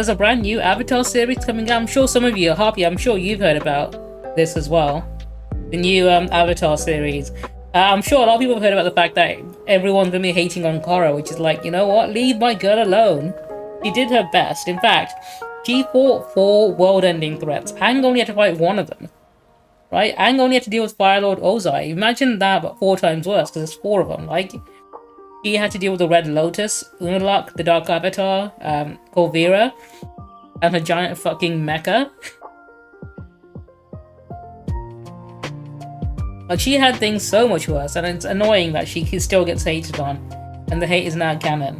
There's a brand new Avatar series coming out. I'm sure some of you, Harpy, I'm sure you've heard about this as well. The new Avatar series. I'm sure a lot of people have heard about the fact that everyone's gonna be hating on Korra, which is like, you know what? Leave my girl alone. She did her best. In fact, she fought 4 world-ending threats. Aang only had to fight 1 of them. Right? Aang only had to deal with Fire Lord Ozai. Imagine that, but 4 times worse, because there's 4 of them. Like, he had to deal with the Red Lotus, Unalaq, the Dark Avatar, Corvira, and her giant fucking mecha. Like, she had things so much worse, and it's annoying that she still gets hated on, and the hate is now canon.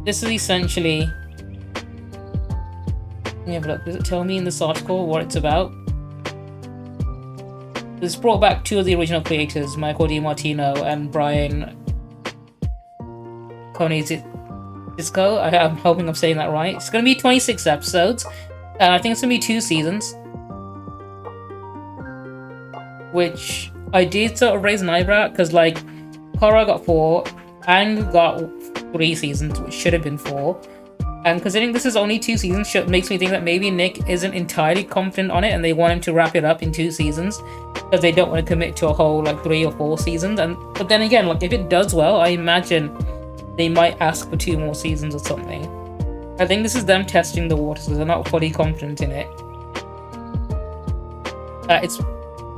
This is essentially... Let me have a look. Does it tell me in this article what it's about? This brought back 2 of the original creators, Michael DiMartino and Brian Konietzko. I'm hoping I'm saying that right. It's going to be 26 episodes, and I think it's going to be 2 seasons. Which I did sort of raise an eyebrow, because, like, Korra got 4, Aang got 3 seasons, which should have been 4. And considering this is only 2 seasons, makes me think that maybe Nick isn't entirely confident on it, and they want him to wrap it up in 2 seasons, because they don't want to commit to a whole, like, 3 or 4 seasons. But then again, like, if it does well, I imagine they might ask for 2 more seasons or something. I think this is them testing the waters, because they're not fully confident in it.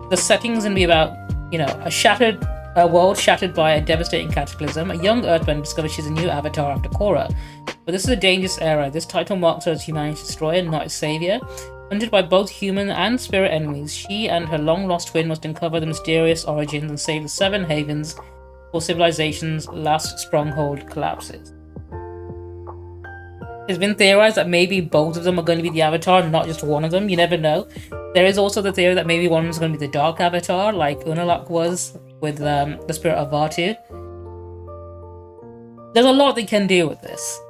The setting's gonna be about, you know, a world shattered by a devastating cataclysm. A young Earthbender discovers she's a new avatar after Korra. But this is a dangerous era. This title marks her as humanity's destroyer, not its savior. Hunted by both human and spirit enemies, she and her long-lost twin must uncover the mysterious origins and save the 7 havens before civilization's last stronghold collapses. It's been theorized that maybe both of them are going to be the Avatar, not just one of them. You never know. There is also the theory that maybe one of them is going to be the Dark Avatar, like Unalaq was with the spirit of Vatu. There's a lot they can do with this.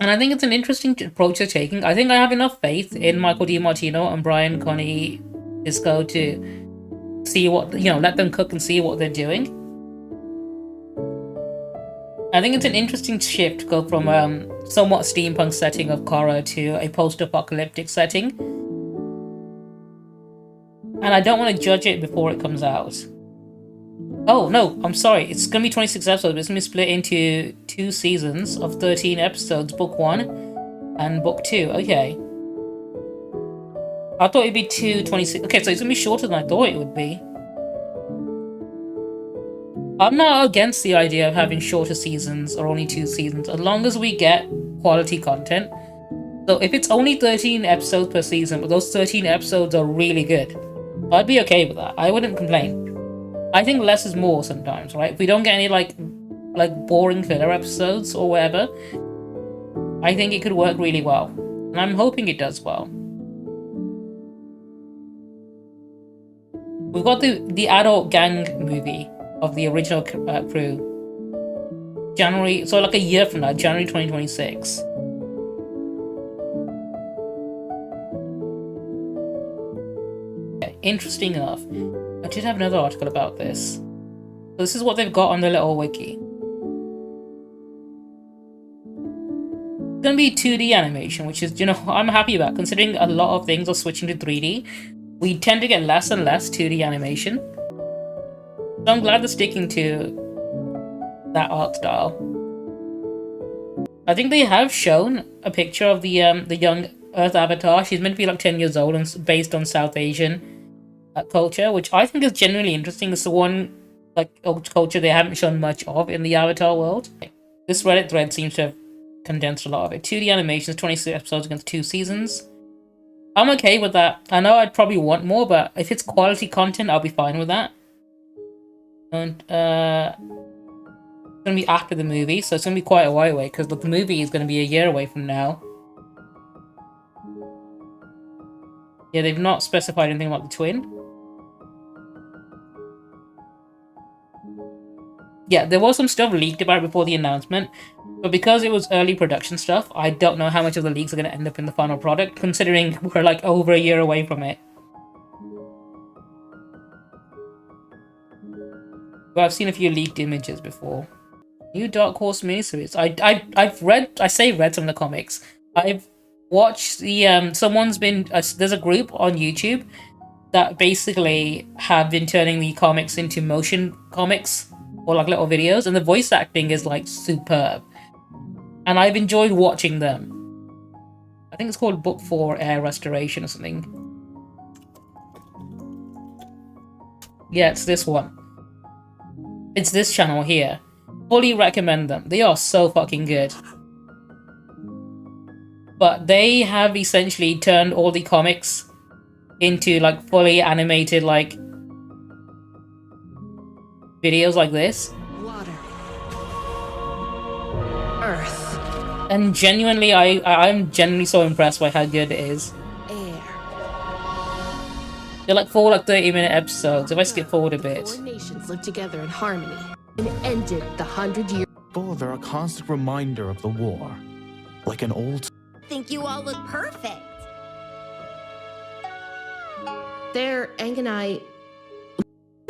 And I think it's an interesting approach they're taking. I think I have enough faith in Michael DiMartino and Brian Konietzko to see what, you know, let them cook and see what they're doing. I think it's an interesting shift to go from somewhat steampunk setting of Korra to a post-apocalyptic setting. And I don't want to judge it before it comes out. Oh, no, I'm sorry. It's going to be 26 episodes, but it's going to be split into 2 seasons of 13 episodes, Book 1 and Book 2. Okay. I thought it'd be 26. Okay, so it's going to be shorter than I thought it would be. I'm not against the idea of having shorter seasons or only 2 seasons, as long as we get quality content. So if it's only 13 episodes per season, but those 13 episodes are really good, I'd be okay with that. I wouldn't complain. I think less is more sometimes, right? If we don't get any like boring filler episodes or whatever, I think it could work really well. And I'm hoping it does well. We've got the adult gang movie of the original crew. January, so like a year from now, January 2026. Okay, interesting enough. I did have another article about this. So this is what they've got on their little wiki. It's gonna be 2D animation, which is, you know, I'm happy about, considering a lot of things are switching to 3D. We tend to get less and less 2D animation. So I'm glad they're sticking to that art style. I think they have shown a picture of the young Earth Avatar. She's meant to be like 10 years old and based on South Asian culture, which I think is genuinely interesting. It's the one like culture they haven't shown much of in the Avatar world. This Reddit thread seems to have condensed a lot of it. 2D animations, 26 episodes against 2 seasons. I'm okay with that. I know I'd probably want more, but if it's quality content, I'll be fine with that. And it's gonna be after the movie, so it's gonna be quite a while away, because the movie is gonna be a year away from now. Yeah, they've not specified anything about the twin. Yeah, there was some stuff leaked about it before the announcement, but because it was early production stuff, I don't know how much of the leaks are going to end up in the final product, considering we're like over a year away from it. But I've seen a few leaked images before. New Dark Horse miniseries. I've read. I say read some of the comics. I've watched the someone's been there's a group on YouTube that basically have been turning the comics into motion comics or like little videos, and the voice acting is like superb. And I've enjoyed watching them. I think it's called Book 4 Air Restoration or something. Yeah, it's this one. It's this channel here. Fully recommend them. They are so fucking good. But they have essentially turned all the comics into like fully animated like videos like this. Water. Earth. And genuinely, I'm genuinely so impressed by how good it is. Air. They're like 30-minute episodes. If I skip forward a bit. 4 nations lived together in harmony and ended the 100-year. Oh, they're a constant reminder of the war. Like an old... Think you all look perfect. There, Aang and I...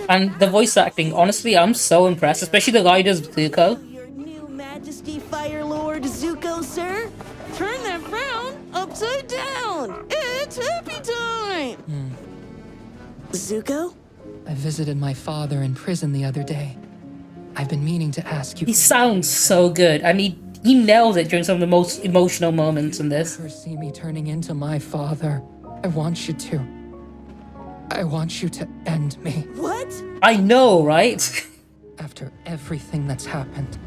And the voice acting, honestly, I'm so impressed. Especially the guy who does Zuko. Your new Majesty Fire Lord Zuko, sir. Turn that frown upside down. It's happy time. Zuko? I visited my father in prison the other day. I've been meaning to ask you. He sounds so good. I mean, he nails it during some of the most emotional moments in this. Never see me turning into my father. I want you to. I want you to end me. What? I know, right? After everything that's happened,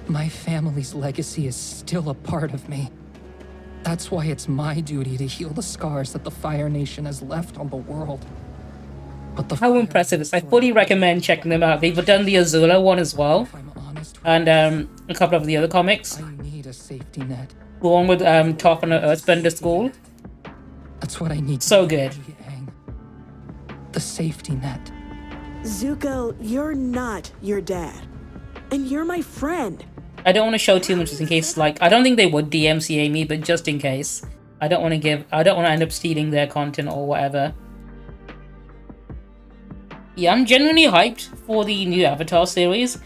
my family's legacy is still a part of me. That's why it's my duty to heal the scars that the Fire Nation has left on the world. But How impressive is! I fully recommend checking them out. They've done the Azula one as well, if I'm honest, and a couple of the other comics. I need a safety net. The one with Toph and the Earthbender School. That's what I need. So good. Aang. The safety net. Zuko, you're not your dad. And you're my friend. I don't want to show too much just in case, like, I don't think they would DMCA me, but just in case. I don't want to end up stealing their content or whatever. Yeah, I'm genuinely hyped for the new Avatar series.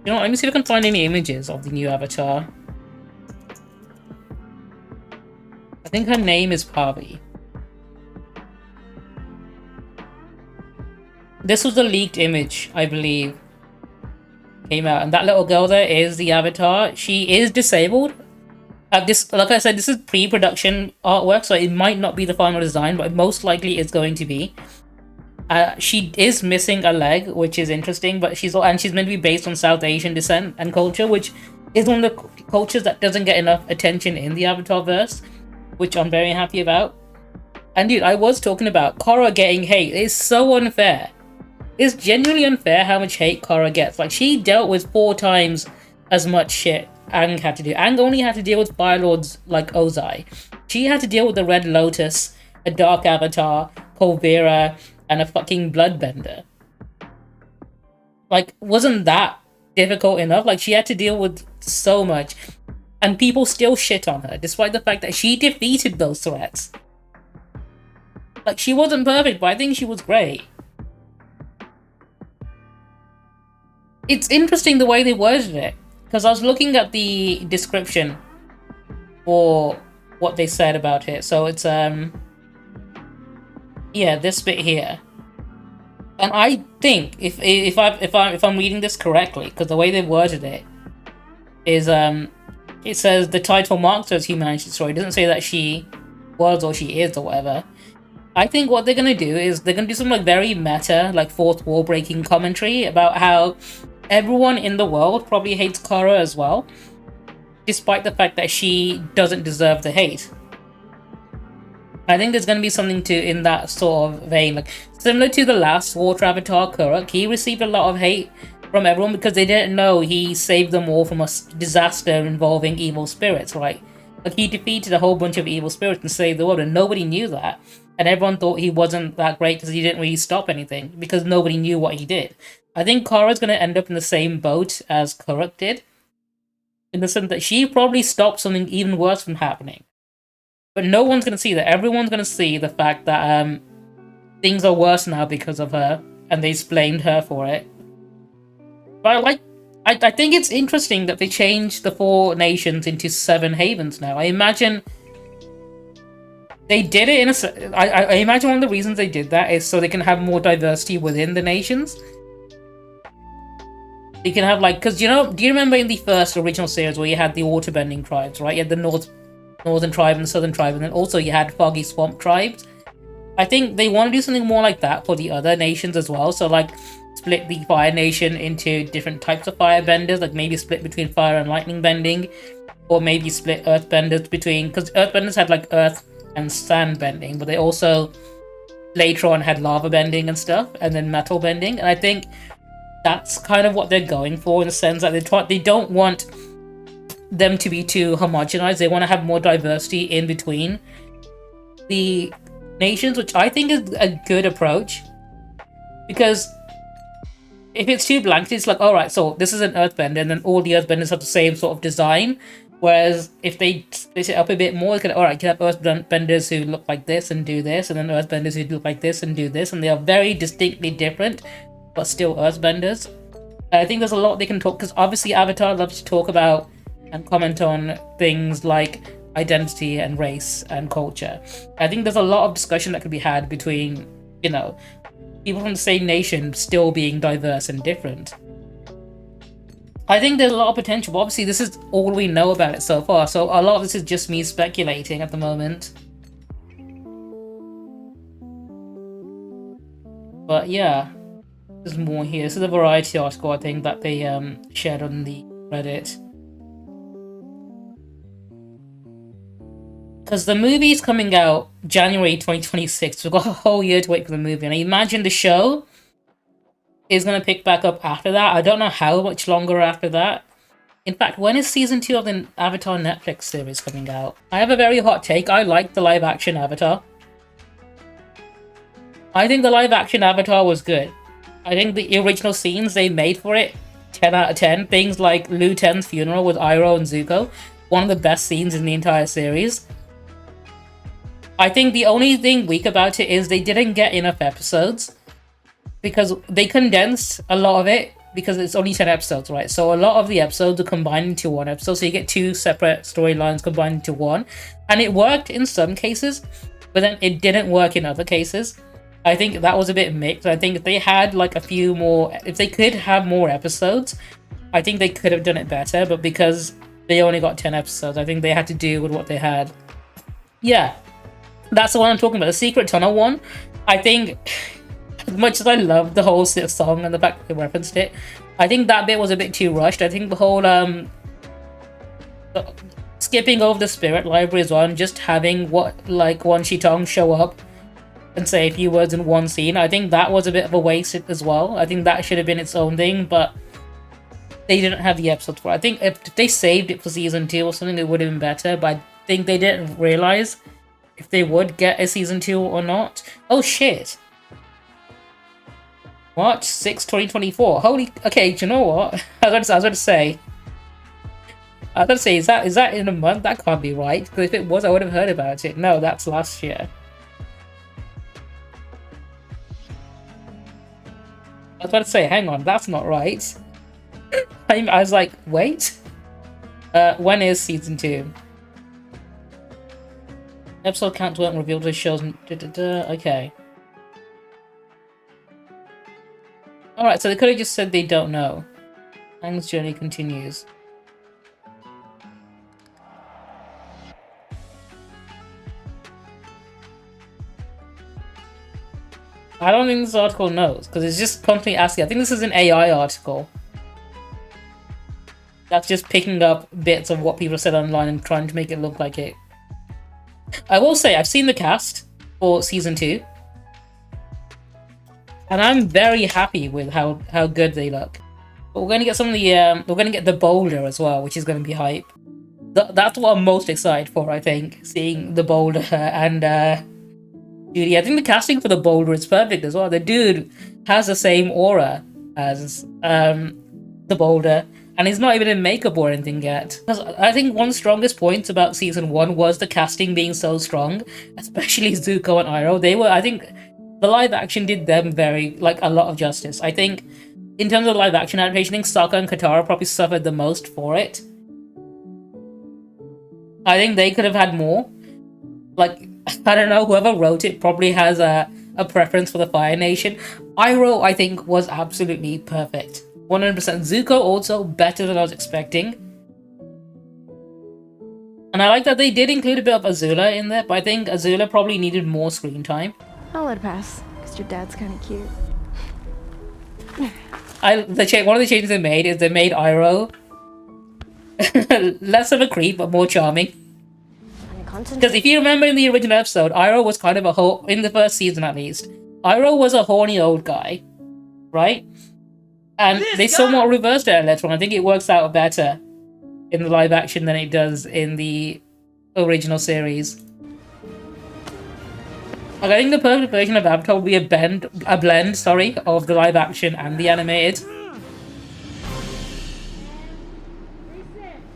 You know what, let me see if I can find any images of the new Avatar. I think her name is Pavi. This was the leaked image, I believe. Came out, and that little girl there is the Avatar. She is disabled. This, like I said, this is pre-production artwork, so it might not be the final design, but most likely it's going to be. She is missing a leg, which is interesting, but she's meant to be based on South Asian descent and culture, which is one of the cultures that doesn't get enough attention in the Avatar verse, which I'm very happy about. And dude, I was talking about Korra getting hate. It's so unfair. It's genuinely unfair how much hate Korra gets. Like, she dealt with 4 times as much shit Aang had to do. Aang only had to deal with Fire Lords like Ozai. She had to deal with the Red Lotus, a Dark Avatar, Kuvira, and a fucking Bloodbender. Like, wasn't that difficult enough? Like, she had to deal with so much. And people still shit on her, despite the fact that she defeated those threats. Like, she wasn't perfect, but I think she was great. It's interesting the way they worded it, because I was looking at the description for what they said about it. So it's yeah, this bit here, and I think if I'm reading this correctly, because the way they worded it is it says the title marks her as humanity story. It doesn't say that she was or she is or whatever. I think what they're gonna do is they're gonna do some like very meta, like fourth wall breaking commentary about how everyone in the world probably hates Korra as well, despite the fact that she doesn't deserve the hate. I think there's going to be something in that sort of vein, like similar to the last Water Avatar, Korra. He received a lot of hate from everyone because they didn't know he saved them all from a disaster involving evil spirits, right? Like, he defeated a whole bunch of evil spirits and saved the world, and nobody knew that. And everyone thought he wasn't that great because he didn't really stop anything, because nobody knew what he did. I think Korra's going to end up in the same boat as Kuruk did, in the sense that she probably stopped something even worse from happening. But no one's going to see that. Everyone's going to see the fact that things are worse now because of her, and they blamed her for it. But I think it's interesting that they changed the 4 nations into 7 havens now. I imagine they did it in a... I imagine one of the reasons they did that is so they can have more diversity within the nations. You can have, like... Because, you know, do you remember in the first original series where you had the waterbending tribes, right? You had the northern tribe and the southern tribe, and then also you had foggy swamp tribes. I think they want to do something more like that for the other nations as well. So, like, split the fire nation into different types of firebenders, like maybe split between fire and lightning bending, or maybe split earthbenders between... Because earthbenders had, like, earth and sand bending, but they also later on had lava bending and stuff, and then metal bending. And I think that's kind of what they're going for, in the sense that they don't want them to be too homogenized. They want to have more diversity in between the nations, which I think is a good approach, because if it's too blank, it's like, alright, so this is an earthbender, and then all the earthbenders have the same sort of design. Whereas if they split it up a bit more, alright, you can have earthbenders who look like this and do this, and then earthbenders who look like this and do this, and they are very distinctly different, but still earthbenders. I think there's a lot they can talk, because obviously Avatar loves to talk about and comment on things like identity and race and culture. I think there's a lot of discussion that could be had between, you know, people from the same nation still being diverse and different. I think there's a lot of potential, but obviously this is all we know about it so far, so a lot of this is just me speculating at the moment. But yeah, there's more here. This is a Variety article, I think, that they shared on the Reddit. Because the movie's coming out January 2026, so we've got a whole year to wait for the movie, and I imagine the show is going to pick back up after that. I don't know how much longer after that. In fact, when is season 2 of the Avatar Netflix series coming out? I have a very hot take. I like the live action Avatar. I think the live action Avatar was good. I think the original scenes they made for it, 10 out of 10. Things like Lu Ten's funeral with Iroh and Zuko, one of the best scenes in the entire series. I think the only thing weak about it is they didn't get enough episodes, because they condensed a lot of it, because it's only 10 episodes, right? So a lot of the episodes are combined into one episode, so you get 2 separate storylines combined into one. And it worked in some cases, but then it didn't work in other cases. I think that was a bit mixed. I think if they had like a few more, if they could have more episodes, I think they could have done it better, but because they only got 10 episodes, I think they had to do with what they had. Yeah, that's the one I'm talking about, the Secret Tunnel one. I think, as much as I love the whole song and the fact that they referenced it, I think that bit was a bit too rushed. I think the whole skipping over the spirit library as well, and just having Wan Shi-tong show up and say a few words in one scene, I think that was a bit of a waste as well. I think that should have been its own thing, but they didn't have the episodes for it. I think if they saved it for season 2 or something, it would have been better, but I think they didn't realize if they would get a season 2 or not. Oh shit. March 6, 2024. Holy... Okay, do you know what? I was going to say, is that in a month? That can't be right. Because if it was, I would have heard about it. No, that's last year. I was about to say, hang on, that's not right. I was like, wait? When is season 2? Episode counts weren't revealed to shows... Okay. Alright, so they could have just said they don't know. Aang's journey continues. I don't think this article knows, because it's just constantly asking. I think this is an AI article that's just picking up bits of what people said online and trying to make it look like it. I will say, I've seen the cast for season 2. And I'm very happy with how good they look. But we're gonna get some of the we're gonna get the boulder as well, which is gonna be hype. That's what I'm most excited for, I think. Seeing the boulder and Judy. I think the casting for the boulder is perfect as well. The dude has the same aura as the boulder, and he's not even in makeup or anything yet. Because I think one of the strongest points about season 1 was the casting being so strong, especially Zuko and Iroh. They were, I think, the live action did them a lot of justice. I think in terms of live action adaptation, I think Sokka and Katara probably suffered the most for it. I think they could have had more. Like, I don't know, whoever wrote it probably has a preference for the Fire Nation. Iroh, I think, was absolutely perfect. 100%. Zuko also better than I was expecting. And I like that they did include a bit of Azula in there, but I think Azula probably needed more screen time. I'll let it pass, because your dad's kind of cute. One of the changes they made is they made Iroh less of a creep, but more charming. Because if you remember in the original episode, Iroh was kind of in the first season at least, Iroh was a horny old guy, right? And they somewhat reversed it later on. I think it works out better in the live action than it does in the original series. Like, I think the perfect version of Avatar will be a blend, of the live action and the animated.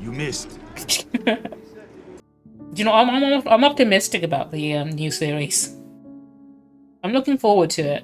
You missed. You know, I'm optimistic about the new series. I'm looking forward to it.